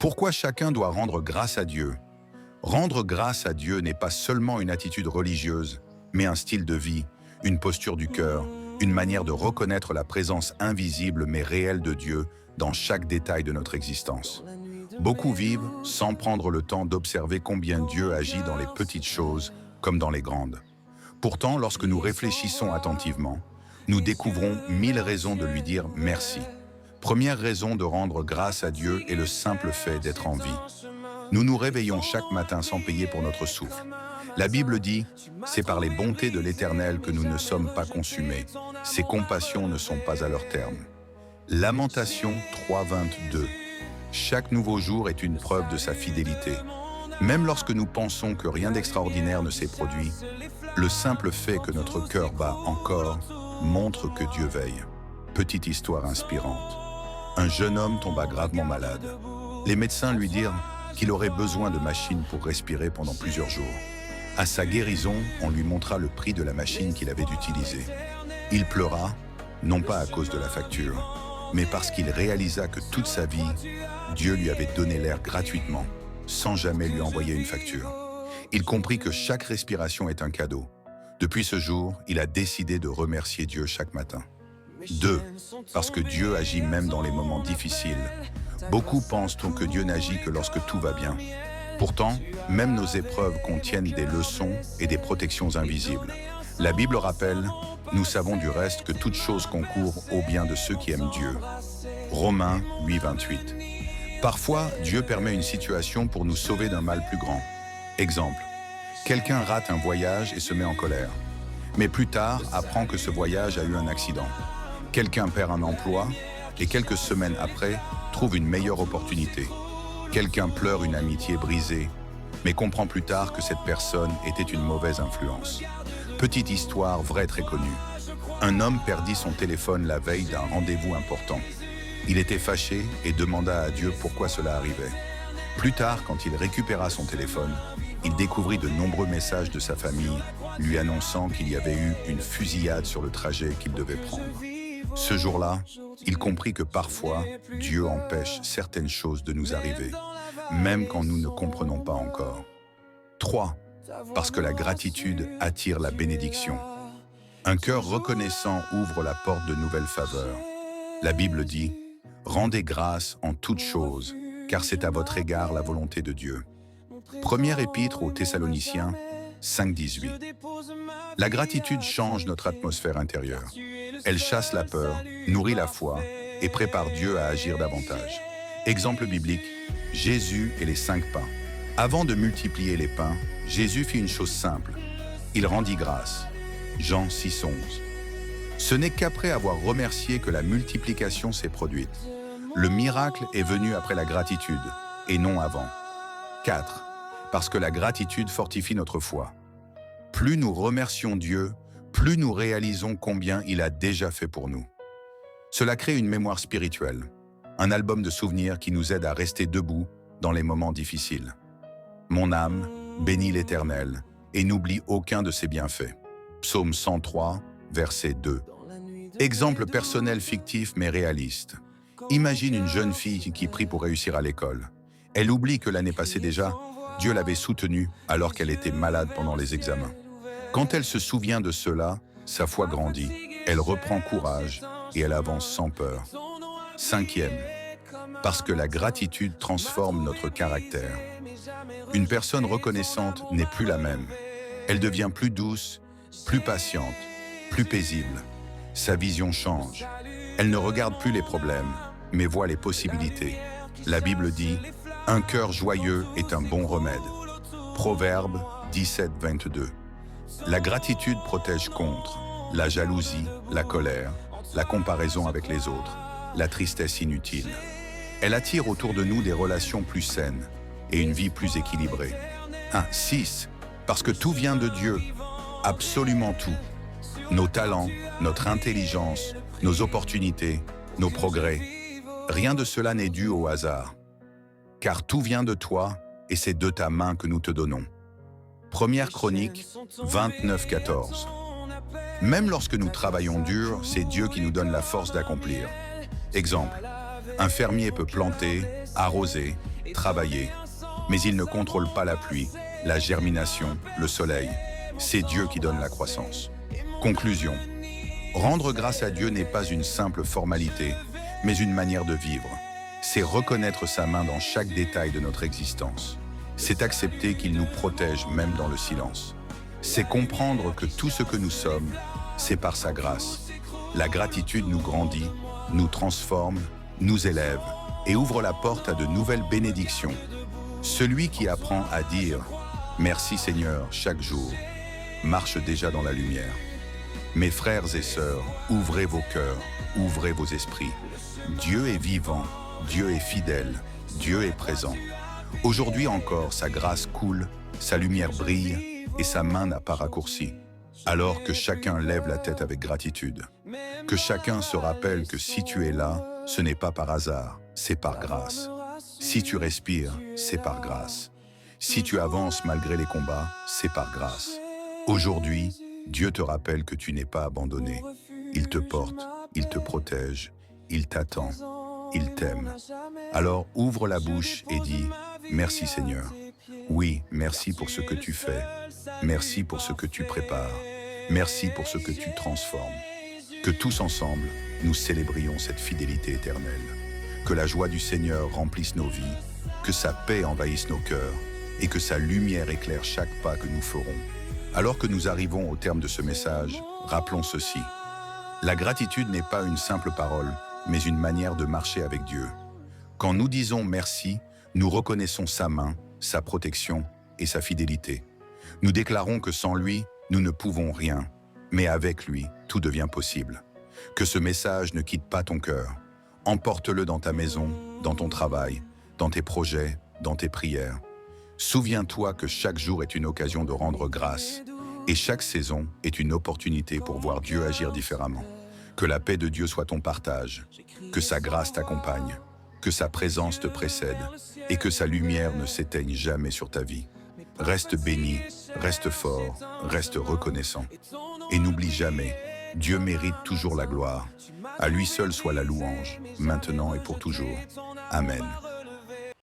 Pourquoi chacun doit rendre grâce à Dieu? Rendre grâce à Dieu n'est pas seulement une attitude religieuse, mais un style de vie, une posture du cœur, une manière de reconnaître la présence invisible mais réelle de Dieu dans chaque détail de notre existence. Beaucoup vivent sans prendre le temps d'observer combien Dieu agit dans les petites choses comme dans les grandes. Pourtant, lorsque nous réfléchissons attentivement, nous découvrons 1000 raisons de lui dire merci. Première raison de rendre grâce à Dieu est le simple fait d'être en vie. Nous nous réveillons chaque matin sans payer pour notre souffle. La Bible dit « C'est par les bontés de l'Éternel que nous ne sommes pas consumés. Ses compassions ne sont pas à leur terme. » Lamentation 3:22. Chaque nouveau jour est une preuve de sa fidélité. Même lorsque nous pensons que rien d'extraordinaire ne s'est produit, le simple fait que notre cœur bat encore montre que Dieu veille. Petite histoire inspirante. Un jeune homme tomba gravement malade. Les médecins lui dirent qu'il aurait besoin de machines pour respirer pendant plusieurs jours. À sa guérison, on lui montra le prix de la machine qu'il avait utilisée. Il pleura, non pas à cause de la facture, mais parce qu'il réalisa que toute sa vie, Dieu lui avait donné l'air gratuitement, sans jamais lui envoyer une facture. Il comprit que chaque respiration est un cadeau. Depuis ce jour, il a décidé de remercier Dieu chaque matin. 2. Parce que Dieu agit même dans les moments difficiles. Beaucoup pensent donc que Dieu n'agit que lorsque tout va bien. Pourtant, même nos épreuves contiennent des leçons et des protections invisibles. La Bible rappelle, nous savons du reste que toute chose concourt au bien de ceux qui aiment Dieu. Romains 8:28. Parfois, Dieu permet une situation pour nous sauver d'un mal plus grand. Exemple, quelqu'un rate un voyage et se met en colère. Mais plus tard, apprend que ce voyage a eu un accident. Quelqu'un perd un emploi et quelques semaines après, trouve une meilleure opportunité. Quelqu'un pleure une amitié brisée, mais comprend plus tard que cette personne était une mauvaise influence. Petite histoire vraie très connue. Un homme perdit son téléphone la veille d'un rendez-vous important. Il était fâché et demanda à Dieu pourquoi cela arrivait. Plus tard, quand il récupéra son téléphone, il découvrit de nombreux messages de sa famille lui annonçant qu'il y avait eu une fusillade sur le trajet qu'il devait prendre. Ce jour-là, il comprit que parfois, Dieu empêche certaines choses de nous arriver, même quand nous ne comprenons pas encore. 3. Parce que la gratitude attire la bénédiction. Un cœur reconnaissant ouvre la porte de nouvelles faveurs. La Bible dit « Rendez grâce en toutes choses, car c'est à votre égard la volonté de Dieu. » Première épître aux Thessaloniciens 5:18. La gratitude change notre atmosphère intérieure. Elle chasse la peur, nourrit la foi et prépare Dieu à agir davantage. Exemple biblique, Jésus et les 5 pains. Avant de multiplier les pains, Jésus fit une chose simple. Il rendit grâce. Jean 6:11. Ce n'est qu'après avoir remercié que la multiplication s'est produite. Le miracle est venu après la gratitude et non avant. 4. Parce que la gratitude fortifie notre foi. Plus nous remercions Dieu, plus nous réalisons combien il a déjà fait pour nous. Cela crée une mémoire spirituelle, un album de souvenirs qui nous aide à rester debout dans les moments difficiles. Mon âme, bénis l'Éternel et n'oublie aucun de ses bienfaits. Psaume 103, verset 2. Exemple personnel fictif mais réaliste. Imagine une jeune fille qui prie pour réussir à l'école. Elle oublie que l'année passée déjà, Dieu l'avait soutenue alors qu'elle était malade pendant les examens. Quand elle se souvient de cela, sa foi grandit, elle reprend courage et elle avance sans peur. 5e, parce que la gratitude transforme notre caractère. Une personne reconnaissante n'est plus la même. Elle devient plus douce, plus patiente, plus paisible. Sa vision change. Elle ne regarde plus les problèmes, mais voit les possibilités. La Bible dit « Un cœur joyeux est un bon remède ». Proverbe 17:22. La gratitude protège contre la jalousie, la colère, la comparaison avec les autres, la tristesse inutile. Elle attire autour de nous des relations plus saines et une vie plus équilibrée. 6. Parce que tout vient de Dieu, absolument tout. Nos talents, notre intelligence, nos opportunités, nos progrès. Rien de cela n'est dû au hasard. Car tout vient de toi et c'est de ta main que nous te donnons. Première Chronique 29:14. Même lorsque nous travaillons dur, c'est Dieu qui nous donne la force d'accomplir. Exemple, un fermier peut planter, arroser, travailler. Mais il ne contrôle pas la pluie, la germination, le soleil. C'est Dieu qui donne la croissance. Conclusion. Rendre grâce à Dieu n'est pas une simple formalité, mais une manière de vivre. C'est reconnaître sa main dans chaque détail de notre existence. C'est accepter qu'il nous protège même dans le silence. C'est comprendre que tout ce que nous sommes, c'est par sa grâce. La gratitude nous grandit, nous transforme, nous élève et ouvre la porte à de nouvelles bénédictions. Celui qui apprend à dire « Merci Seigneur » chaque jour, marche déjà dans la lumière. Mes frères et sœurs, ouvrez vos cœurs, ouvrez vos esprits. Dieu est vivant, Dieu est fidèle, Dieu est présent. Aujourd'hui encore, sa grâce coule, sa lumière brille et sa main n'a pas raccourci. Alors que chacun lève la tête avec gratitude. Que chacun se rappelle que si tu es là, ce n'est pas par hasard, c'est par grâce. Si tu respires, c'est par grâce. Si tu avances malgré les combats, c'est par grâce. Aujourd'hui, Dieu te rappelle que tu n'es pas abandonné. Il te porte, il te protège, il t'attend, il t'aime. Alors ouvre la bouche et dis « Merci Seigneur ». Oui, merci pour ce que tu fais. Merci pour ce que tu prépares. Merci pour ce que tu transformes. Que tous ensemble, nous célébrions cette fidélité éternelle. Que la joie du Seigneur remplisse nos vies, que sa paix envahisse nos cœurs et que sa lumière éclaire chaque pas que nous ferons. Alors que nous arrivons au terme de ce message, rappelons ceci. La gratitude n'est pas une simple parole, mais une manière de marcher avec Dieu. Quand nous disons merci, nous reconnaissons sa main, sa protection et sa fidélité. Nous déclarons que sans lui, nous ne pouvons rien, mais avec lui, tout devient possible. Que ce message ne quitte pas ton cœur. Emporte-le dans ta maison, dans ton travail, dans tes projets, dans tes prières. Souviens-toi que chaque jour est une occasion de rendre grâce et chaque saison est une opportunité pour voir Dieu agir différemment. Que la paix de Dieu soit ton partage, que sa grâce t'accompagne, que sa présence te précède et que sa lumière ne s'éteigne jamais sur ta vie. Reste béni, reste fort, reste reconnaissant. Et n'oublie jamais, Dieu mérite toujours la gloire. À lui seul soit la louange, maintenant et pour toujours. Amen.